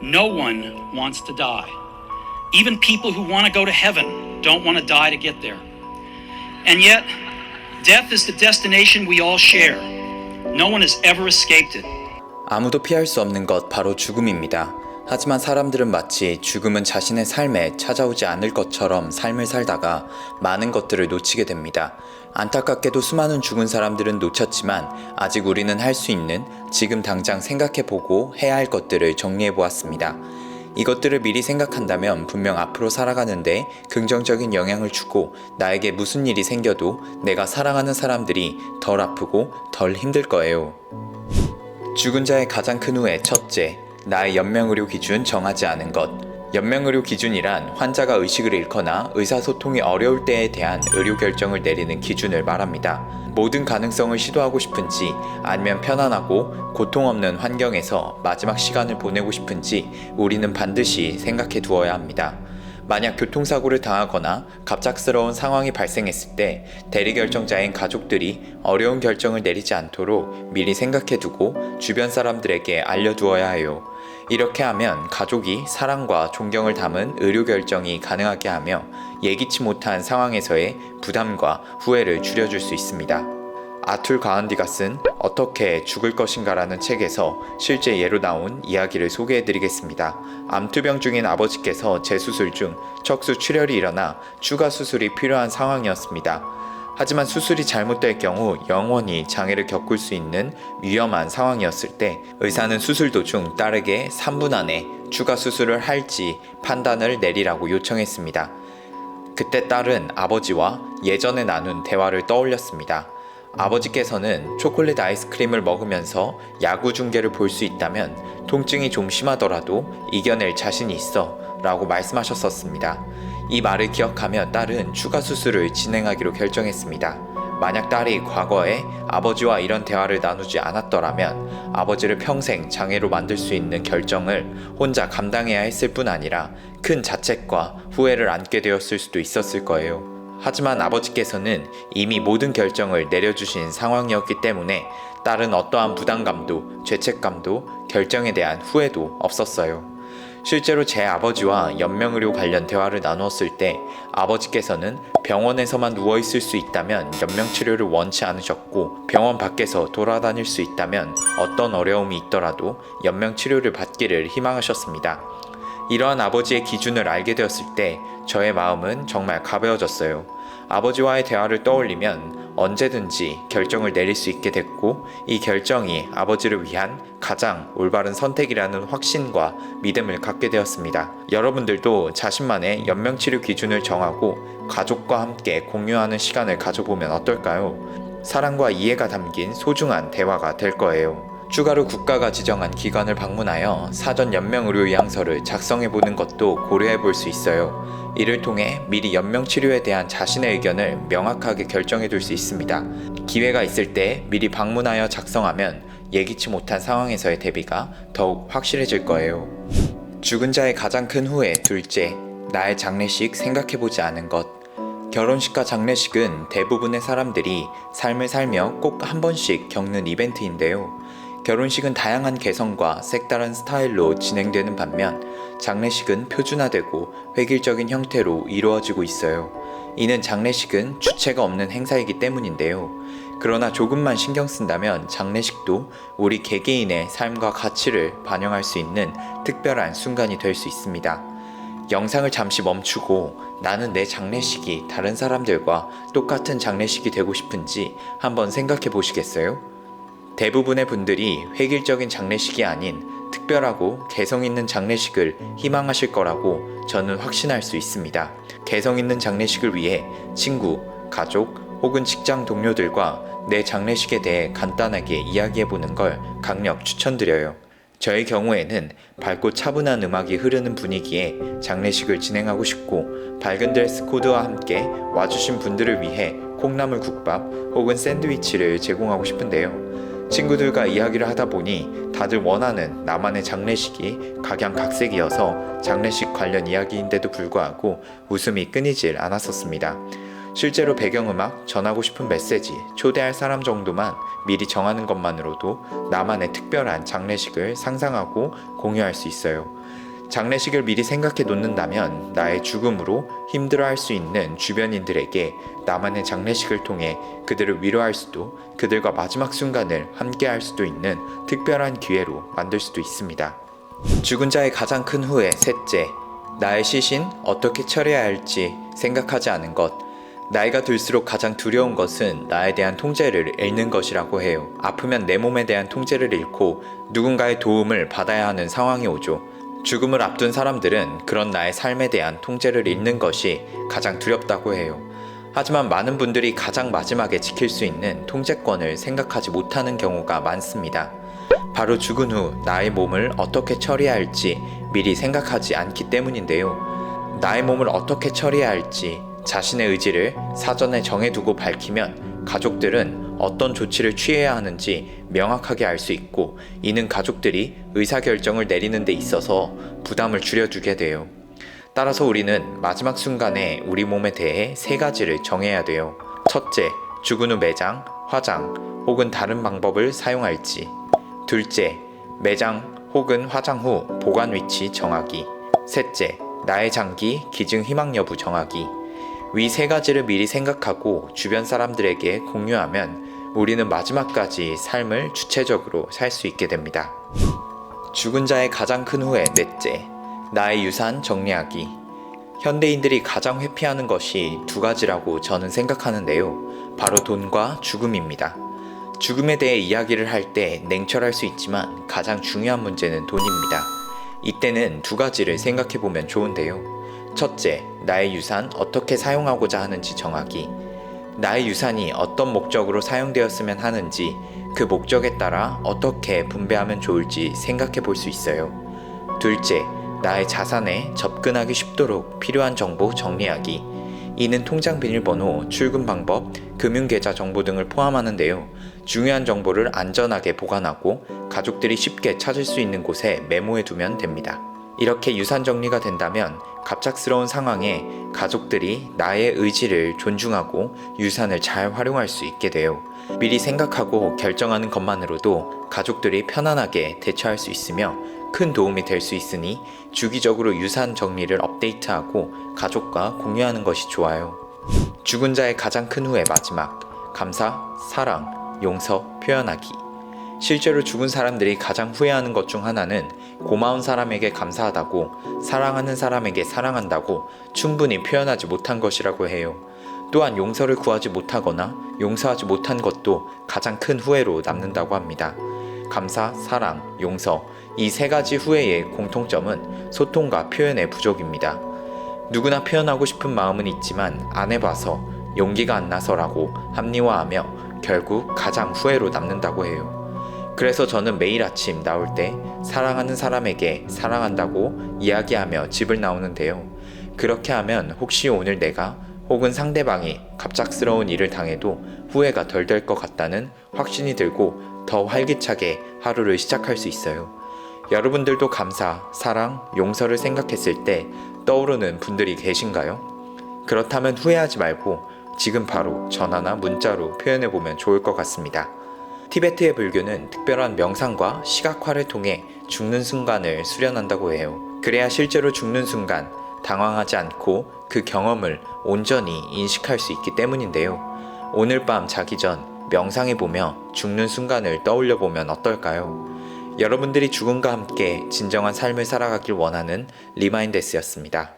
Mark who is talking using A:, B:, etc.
A: No one wants to die. Even people who want to go to heaven don't want to die to get there. And yet, death is the destination we all share. No one has ever escaped it.
B: 아무도 피할 수 없는 것 바로 죽음입니다. 하지만 사람들은 마치 죽음은 자신의 삶에 찾아오지 않을 것처럼 삶을 살다가 많은 것들을 놓치게 됩니다. 안타깝게도 수많은 죽은 사람들은 놓쳤지만 아직 우리는 할 수 있는 지금 당장 생각해보고 해야 할 것들을 정리해보았습니다. 이것들을 미리 생각한다면 분명 앞으로 살아가는데 긍정적인 영향을 주고 나에게 무슨 일이 생겨도 내가 사랑하는 사람들이 덜 아프고 덜 힘들 거예요. 죽은 자의 가장 큰 후회 첫째, 나의 연명의료 기준 정하지 않은 것. 연명의료 기준이란 환자가 의식을 잃거나 의사소통이 어려울 때에 대한 의료 결정을 내리는 기준을 말합니다. 모든 가능성을 시도하고 싶은지 아니면 편안하고 고통 없는 환경에서 마지막 시간을 보내고 싶은지 우리는 반드시 생각해 두어야 합니다. 만약 교통사고를 당하거나 갑작스러운 상황이 발생했을 때 대리결정자인 가족들이 어려운 결정을 내리지 않도록 미리 생각해두고 주변 사람들에게 알려두어야 해요. 이렇게 하면 가족이 사랑과 존경을 담은 의료결정이 가능하게 하며 예기치 못한 상황에서의 부담과 후회를 줄여줄 수 있습니다. 아툴 가운디가 쓴 어떻게 죽을 것인가라는 책에서 실제 예로 나온 이야기를 소개해드리겠습니다. 암투병 중인 아버지께서 재수술 중 척수 출혈이 일어나 추가 수술이 필요한 상황이었습니다. 하지만 수술이 잘못될 경우 영원히 장애를 겪을 수 있는 위험한 상황이었을 때 의사는 수술 도중 딸에게 3분 안에 추가 수술을 할지 판단을 내리라고 요청했습니다. 그때 딸은 아버지와 예전에 나눈 대화를 떠올렸습니다. 아버지께서는 초콜릿 아이스크림을 먹으면서 야구 중계를 볼 수 있다면 통증이 좀 심하더라도 이겨낼 자신이 있어 라고 말씀하셨었습니다. 이 말을 기억하며 딸은 추가 수술을 진행하기로 결정했습니다. 만약 딸이 과거에 아버지와 이런 대화를 나누지 않았더라면 아버지를 평생 장애로 만들 수 있는 결정을 혼자 감당해야 했을 뿐 아니라 큰 자책과 후회를 안게 되었을 수도 있었을 거예요. 하지만 아버지께서는 이미 모든 결정을 내려주신 상황이었기 때문에 딸은 어떠한 부담감도 죄책감도 결정에 대한 후회도 없었어요. 실제로 제 아버지와 연명의료 관련 대화를 나누었을 때 아버지께서는 병원에서만 누워있을 수 있다면 연명치료를 원치 않으셨고 병원 밖에서 돌아다닐 수 있다면 어떤 어려움이 있더라도 연명치료를 받기를 희망하셨습니다. 이러한 아버지의 기준을 알게 되었을 때 저의 마음은 정말 가벼워졌어요. 아버지와의 대화를 떠올리면 언제든지 결정을 내릴 수 있게 됐고 이 결정이 아버지를 위한 가장 올바른 선택이라는 확신과 믿음을 갖게 되었습니다. 여러분들도 자신만의 연명치료 기준을 정하고 가족과 함께 공유하는 시간을 가져보면 어떨까요? 사랑과 이해가 담긴 소중한 대화가 될 거예요. 추가로 국가가 지정한 기관을 방문하여 사전 연명의료의향서를 작성해보는 것도 고려해볼 수 있어요. 이를 통해 미리 연명치료에 대한 자신의 의견을 명확하게 결정해둘 수 있습니다. 기회가 있을 때 미리 방문하여 작성하면 예기치 못한 상황에서의 대비가 더욱 확실해질 거예요. 죽은 자의 가장 큰 후회 둘째, 나의 장례식 생각해보지 않은 것. 결혼식과 장례식은 대부분의 사람들이 삶을 살며 꼭 한 번씩 겪는 이벤트인데요. 결혼식은 다양한 개성과 색다른 스타일로 진행되는 반면 장례식은 표준화되고 획일적인 형태로 이루어지고 있어요. 이는 장례식은 주체가 없는 행사이기 때문인데요. 그러나 조금만 신경 쓴다면 장례식도 우리 개개인의 삶과 가치를 반영할 수 있는 특별한 순간이 될 수 있습니다. 영상을 잠시 멈추고 나는 내 장례식이 다른 사람들과 똑같은 장례식이 되고 싶은지 한번 생각해 보시겠어요? 대부분의 분들이 획일적인 장례식이 아닌 특별하고 개성 있는 장례식을 희망하실 거라고 저는 확신할 수 있습니다. 개성 있는 장례식을 위해 친구, 가족 혹은 직장 동료들과 내 장례식에 대해 간단하게 이야기해보는 걸 강력 추천드려요. 저의 경우에는 밝고 차분한 음악이 흐르는 분위기에 장례식을 진행하고 싶고 밝은 드레스 코드와 함께 와주신 분들을 위해 콩나물 국밥 혹은 샌드위치를 제공하고 싶은데요. 친구들과 이야기를 하다 보니 다들 원하는 나만의 장례식이 각양각색이어서 장례식 관련 이야기인데도 불구하고 웃음이 끊이질 않았었습니다. 실제로 배경음악, 전하고 싶은 메시지, 초대할 사람 정도만 미리 정하는 것만으로도 나만의 특별한 장례식을 상상하고 공유할 수 있어요. 장례식을 미리 생각해 놓는다면 나의 죽음으로 힘들어할 수 있는 주변인들에게 나만의 장례식을 통해 그들을 위로할 수도, 그들과 마지막 순간을 함께할 수도 있는 특별한 기회로 만들 수도 있습니다. 죽은 자의 가장 큰 후회 셋째, 나의 시신 어떻게 처리해야 할지 생각하지 않은 것. 나이가 들수록 가장 두려운 것은 나에 대한 통제를 잃는 것이라고 해요. 아프면 내 몸에 대한 통제를 잃고 누군가의 도움을 받아야 하는 상황이 오죠. 죽음을 앞둔 사람들은 그런 나의 삶에 대한 통제를 잃는 것이 가장 두렵다고 해요. 하지만 많은 분들이 가장 마지막에 지킬 수 있는 통제권을 생각하지 못하는 경우가 많습니다. 바로 죽은 후 나의 몸을 어떻게 처리해야 할지 미리 생각하지 않기 때문인데요. 나의 몸을 어떻게 처리해야 할지 자신의 의지를 사전에 정해두고 밝히면 가족들은 어떤 조치를 취해야 하는지 명확하게 알 수 있고, 이는 가족들이 의사결정을 내리는 데 있어서 부담을 줄여두게 돼요. 따라서 우리는 마지막 순간에 우리 몸에 대해 3가지를 정해야 돼요. 첫째, 죽은 후 매장, 화장 혹은 다른 방법을 사용할지. 둘째, 매장 혹은 화장 후 보관 위치 정하기. 셋째, 나의 장기, 기증 희망 여부 정하기. 위 3가지를 미리 생각하고 주변 사람들에게 공유하면 우리는 마지막까지 삶을 주체적으로 살 수 있게 됩니다. 죽은 자의 가장 큰 후회 넷째, 나의 유산 정리하기. 현대인들이 가장 회피하는 것이 2가지라고 저는 생각하는데요. 바로 돈과 죽음입니다. 죽음에 대해 이야기를 할 때 냉철할 수 있지만 가장 중요한 문제는 돈입니다. 이때는 2가지를 생각해 보면 좋은데요. 첫째, 나의 유산 어떻게 사용하고자 하는지 정하기. 나의 유산이 어떤 목적으로 사용되었으면 하는지, 그 목적에 따라 어떻게 분배하면 좋을지 생각해 볼 수 있어요. 둘째, 나의 자산에 접근하기 쉽도록 필요한 정보 정리하기. 이는 통장 비밀번호, 출금 방법, 금융계좌 정보 등을 포함하는데요. 중요한 정보를 안전하게 보관하고 가족들이 쉽게 찾을 수 있는 곳에 메모해 두면 됩니다. 이렇게 유산 정리가 된다면 갑작스러운 상황에 가족들이 나의 의지를 존중하고 유산을 잘 활용할 수 있게 돼요. 미리 생각하고 결정하는 것만으로도 가족들이 편안하게 대처할 수 있으며 큰 도움이 될 수 있으니 주기적으로 유산 정리를 업데이트하고 가족과 공유하는 것이 좋아요. 죽은 자의 가장 큰 후회 마지막, 감사, 사랑, 용서, 표현하기. 실제로 죽은 사람들이 가장 후회하는 것 중 하나는 고마운 사람에게 감사하다고, 사랑하는 사람에게 사랑한다고 충분히 표현하지 못한 것이라고 해요. 또한 용서를 구하지 못하거나 용서하지 못한 것도 가장 큰 후회로 남는다고 합니다. 감사, 사랑, 용서, 이 3가지 후회의 공통점은 소통과 표현의 부족입니다. 누구나 표현하고 싶은 마음은 있지만 안 해봐서, 용기가 안 나서라고 합리화하며 결국 가장 후회로 남는다고 해요. 그래서 저는 매일 아침 나올 때 사랑하는 사람에게 사랑한다고 이야기하며 집을 나오는데요. 그렇게 하면 혹시 오늘 내가 혹은 상대방이 갑작스러운 일을 당해도 후회가 덜 될 것 같다는 확신이 들고 더 활기차게 하루를 시작할 수 있어요. 여러분들도 감사, 사랑, 용서를 생각했을 때 떠오르는 분들이 계신가요? 그렇다면 후회하지 말고 지금 바로 전화나 문자로 표현해보면 좋을 것 같습니다. 티베트의 불교는 특별한 명상과 시각화를 통해 죽는 순간을 수련한다고 해요. 그래야 실제로 죽는 순간 당황하지 않고 그 경험을 온전히 인식할 수 있기 때문인데요. 오늘 밤 자기 전 명상해보며 죽는 순간을 떠올려보면 어떨까요? 여러분들이 죽음과 함께 진정한 삶을 살아가길 원하는 리마인데스였습니다.